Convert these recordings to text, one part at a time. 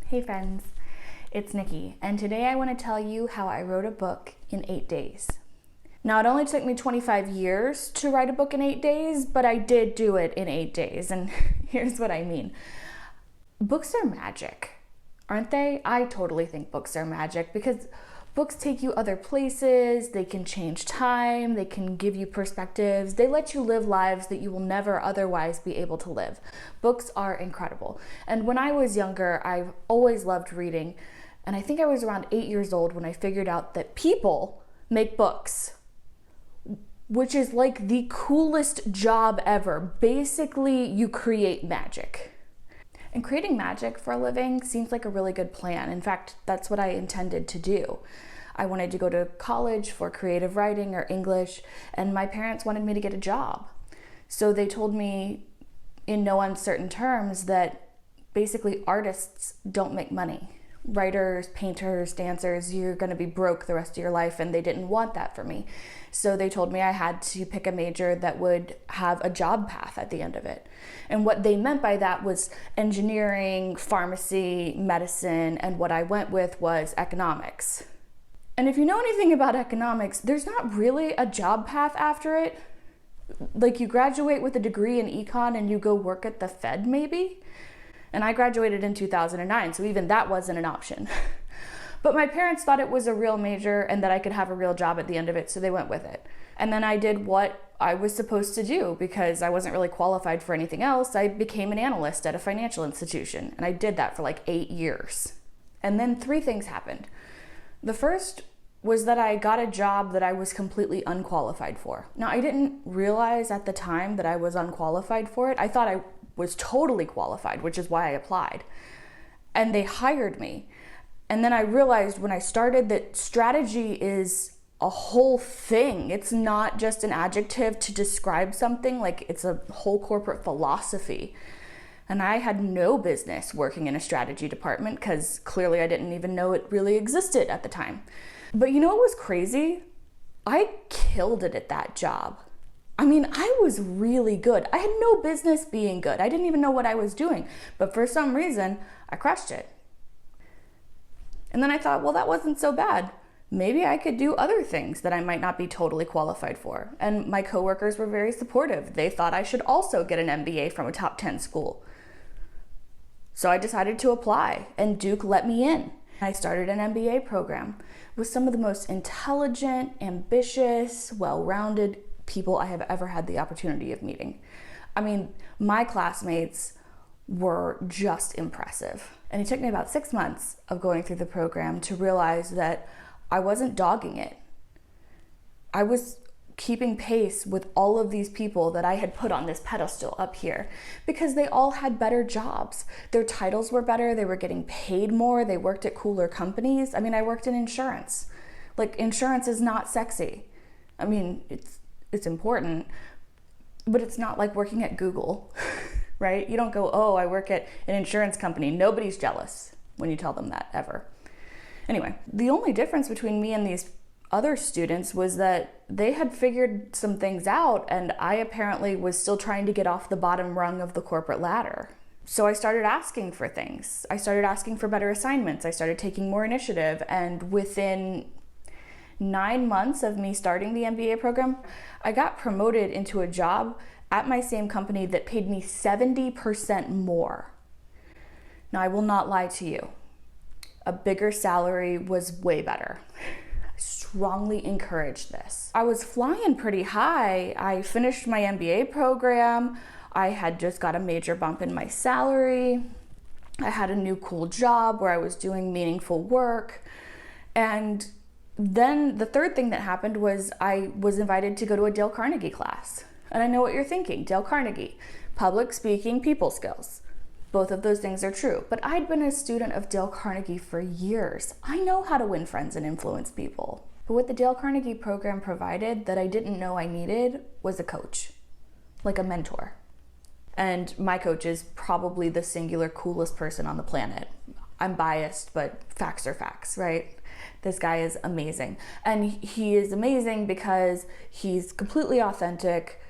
Hey friends, it's Nikki, and today I want to tell you how I wrote a book in 8 days. Now, it only took me 25 years to write a book in 8 days, but I did do it in 8 days, and here's what I mean. Books are magic, aren't they? I totally think books are magic because books take you other places, they can change time, they can give you perspectives, they let you live lives that you will never otherwise be able to live. Books are incredible. And when I was younger, I've always loved reading. And I think I was around 8 years old when I figured out that people make books, which is like the coolest job ever. Basically, you create magic. And creating magic for a living seems like a really good plan. In fact, that's what I intended to do. I wanted to go to college for creative writing or English, and my parents wanted me to get a job. So they told me in no uncertain terms that basically artists don't make money. Writers, painters, dancers, you're going to be broke the rest of your life, and they didn't want that for me. So they told me I had to pick a major that would have a job path at the end of it. And what they meant by that was engineering, pharmacy, medicine, and what I went with was economics. And if you know anything about economics, there's not really a job path after it. Like, you graduate with a degree in econ and you go work at the Fed maybe? And I graduated in 2009, so even that wasn't an option. But my parents thought it was a real major and that I could have a real job at the end of it, so they went with it. And then I did what I was supposed to do because I wasn't really qualified for anything else. I became an analyst at a financial institution, and I did that for like 8 years. And then 3 things happened. The first was that I got a job that I was completely unqualified for. Now, I didn't realize at the time that I was unqualified for it. I thought I was totally qualified, which is why I applied. And they hired me. And then I realized when I started that strategy is a whole thing. It's not just an adjective to describe something, like it's a whole corporate philosophy. And I had no business working in a strategy department because clearly I didn't even know it really existed at the time. But you know what was crazy? I killed it at that job. I mean, I was really good. I had no business being good. I didn't even know what I was doing. But for some reason, I crushed it. And then I thought, well, that wasn't so bad. Maybe I could do other things that I might not be totally qualified for. And my coworkers were very supportive. They thought I should also get an MBA from a top 10 school. So I decided to apply, and Duke let me in. I started an MBA program with some of the most intelligent, ambitious, well-rounded people I have ever had the opportunity of meeting. I mean, my classmates were just impressive. And it took me about 6 months of going through the program to realize that I wasn't dogging it. I was keeping pace with all of these people that I had put on this pedestal up here because they all had better jobs. Their titles were better, they were getting paid more, they worked at cooler companies. I mean, I worked in insurance. Like, insurance is not sexy. I mean, it's important, but it's not like working at Google, right? You don't go, oh, I work at an insurance company. Nobody's jealous when you tell them that, ever. Anyway, the only difference between me and these other students was that they had figured some things out, and I apparently was still trying to get off the bottom rung of the corporate ladder. So I started asking for things. I started asking for better assignments. I started taking more initiative, and within 9 months of me starting the MBA program, I got promoted into a job at my same company that paid me 70% more. Now, I will not lie to you. A bigger salary was way better. I strongly encourage this. I was flying pretty high. I finished my MBA program. I had just got a major bump in my salary. I had a new cool job where I was doing meaningful work. And then the third thing that happened was I was invited to go to a Dale Carnegie class. And I know what you're thinking, Dale Carnegie, public speaking, people skills. Both of those things are true, but I'd been a student of Dale Carnegie for years. I know how to win friends and influence people. But what the Dale Carnegie program provided that I didn't know I needed was a coach, like a mentor. And my coach is probably the singular coolest person on the planet. I'm biased, but facts are facts, right? This guy is amazing. And he is amazing because he's completely authentic.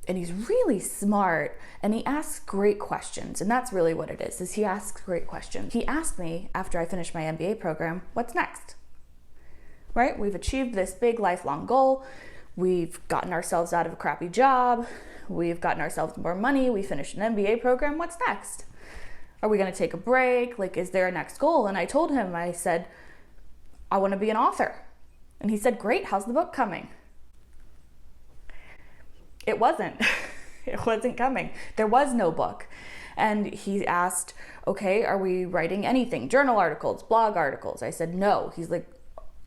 and he's really smart, and he asks great questions. And that's really what it is he asks great questions. He asked me after I finished my MBA program, what's next? Right? We've achieved this big lifelong goal. We've gotten ourselves out of a crappy job. We've gotten ourselves more money. We finished an MBA program. What's next? Are we going to take a break? Like, is there a next goal? And I told him, I said, I want to be an author. And he said, great, how's the book coming? It wasn't. It wasn't coming. There was no book. And he asked, okay, are we writing anything? Journal articles, blog articles? I said, no. He's like,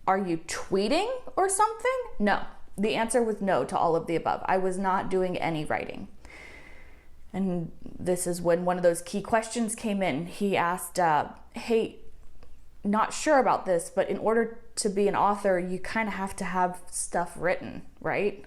are you tweeting or something? No. The answer was no to all of the above. I was not doing any writing. And this is when one of those key questions came in. He asked, hey, not sure about this, but in order to be an author, you kind of have to have stuff written, right?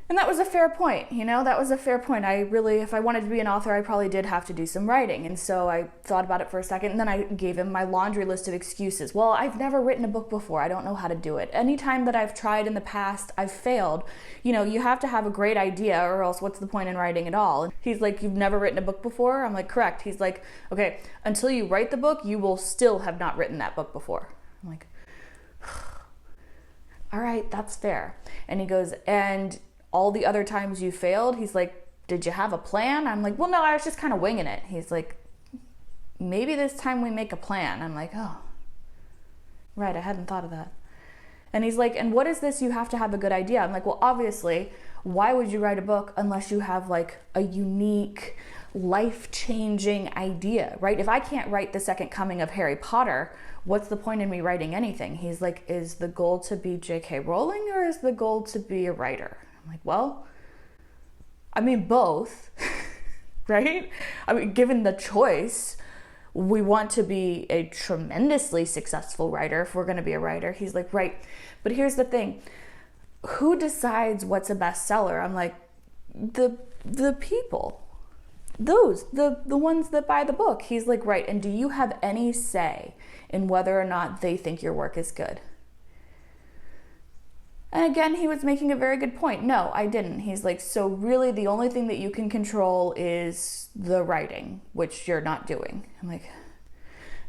And that was a fair point, that was a fair point. If I wanted to be an author, I probably did have to do some writing. And so I thought about it for a second, and then I gave him my laundry list of excuses. Well, I've never written a book before. I don't know how to do it. Anytime that I've tried in the past, I've failed. You have to have a great idea, or else what's the point in writing at all? And he's like, you've never written a book before? I'm like, correct. He's like, okay, until you write the book, you will still have not written that book before. I'm like, all right, that's fair. And he goes, and all the other times you failed, he's like, did you have a plan? I'm like, well, no, I was just kind of winging it. He's like, maybe this time we make a plan. I'm like, oh, right, I hadn't thought of that. And he's like, and what is this? You have to have a good idea. I'm like, well, obviously, why would you write a book unless you have like a unique, life-changing idea, right? If I can't write the second coming of Harry Potter, what's the point in me writing anything? He's like, is the goal to be J.K. Rowling, or is the goal to be a writer? I'm like, well, I mean, both, right? I mean, given the choice, we want to be a tremendously successful writer if we're going to be a writer. He's like, right. But here's the thing. Who decides what's a bestseller? I'm like, the people, the ones that buy the book. He's like, right. And do you have any say in whether or not they think your work is good? And again, he was making a very good point. No, I didn't. He's like, so really the only thing that you can control is the writing, which you're not doing. I'm like,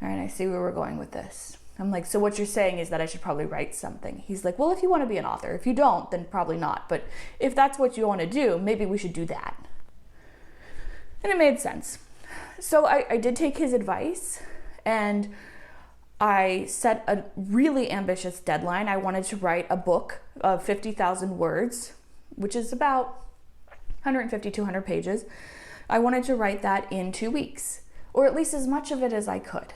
all right, I see where we're going with this. I'm like, so what you're saying is that I should probably write something. He's like, well, if you want to be an author. If you don't, then probably not. But if that's what you want to do, maybe we should do that. And it made sense. So I did take his advice, and I set a really ambitious deadline. I wanted to write a book of 50,000 words, which is about 150, 200 pages. I wanted to write that in 2 weeks, or at least as much of it as I could.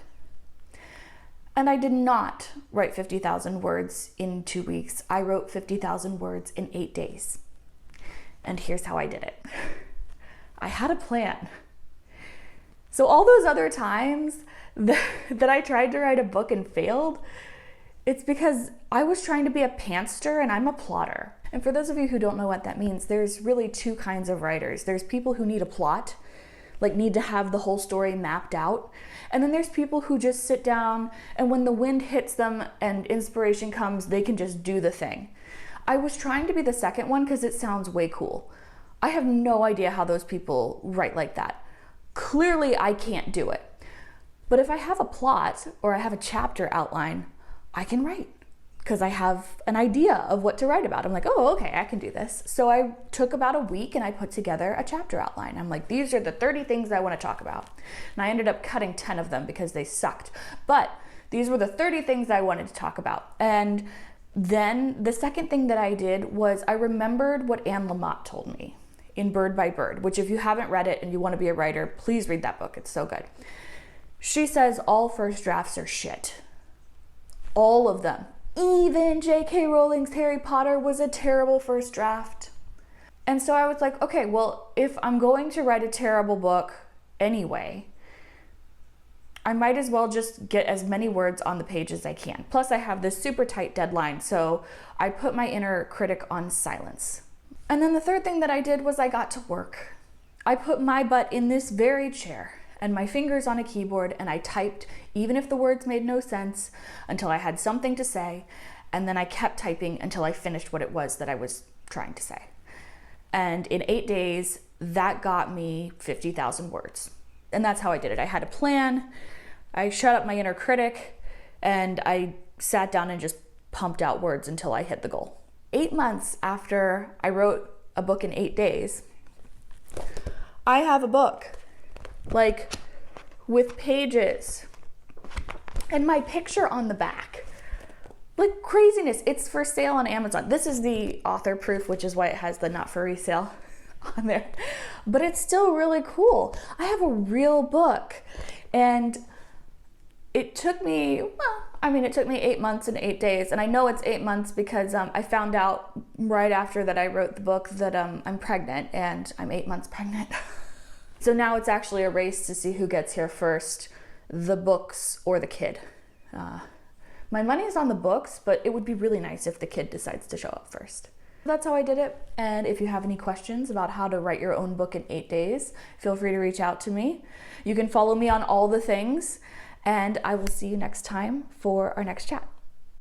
And I did not write 50,000 words in 2 weeks. I wrote 50,000 words in 8 days. And here's how I did it. I had a plan. So all those other times that I tried to write a book and failed, it's because I was trying to be a pantster and I'm a plotter. And for those of you who don't know what that means, there's really two kinds of writers. There's people who need a plot, like need to have the whole story mapped out. And then there's people who just sit down, and when the wind hits them and inspiration comes, they can just do the thing. I was trying to be the second one because it sounds way cool. I have no idea how those people write like that. Clearly, I can't do it. But if I have a plot or I have a chapter outline, I can write because I have an idea of what to write about. I'm like, oh, okay, I can do this. So I took about a week and I put together a chapter outline. I'm like, these are the 30 things I want to talk about. And I ended up cutting 10 of them because they sucked. But these were the 30 things I wanted to talk about. And then the second thing that I did was I remembered what Anne Lamott told me in Bird by Bird, which if you haven't read it and you want to be a writer, please read that book. It's so good. She says all first drafts are shit. All of them. Even J.K. Rowling's Harry Potter was a terrible first draft. And so I was like, okay, well, if I'm going to write a terrible book anyway, I might as well just get as many words on the page as I can. Plus, I have this super tight deadline, so I put my inner critic on silence. And then the third thing that I did was I got to work. I put my butt in this very chair and my fingers on a keyboard, and I typed, even if the words made no sense, until I had something to say, and then I kept typing until I finished what it was that I was trying to say. And in 8 days, that got me 50,000 words. And that's how I did it. I had a plan, I shut up my inner critic, and I sat down and just pumped out words until I hit the goal. 8 months after I wrote a book in 8 days, I have a book, like with pages and my picture on the back. Like craziness. It's for sale on Amazon. This is the author proof, which is why it has the not for resale on there. But it's still really cool. I have a real book, and it took me, it took me 8 months and 8 days. And I know it's 8 months because I found out right after that I wrote the book that I'm pregnant, and I'm 8 months pregnant. So now it's actually a race to see who gets here first, the books or the kid. My money is on the books, but it would be really nice if the kid decides to show up first. That's how I did it. And if you have any questions about how to write your own book in 8 days, feel free to reach out to me. You can follow me on all the things, and I will see you next time for our next chat.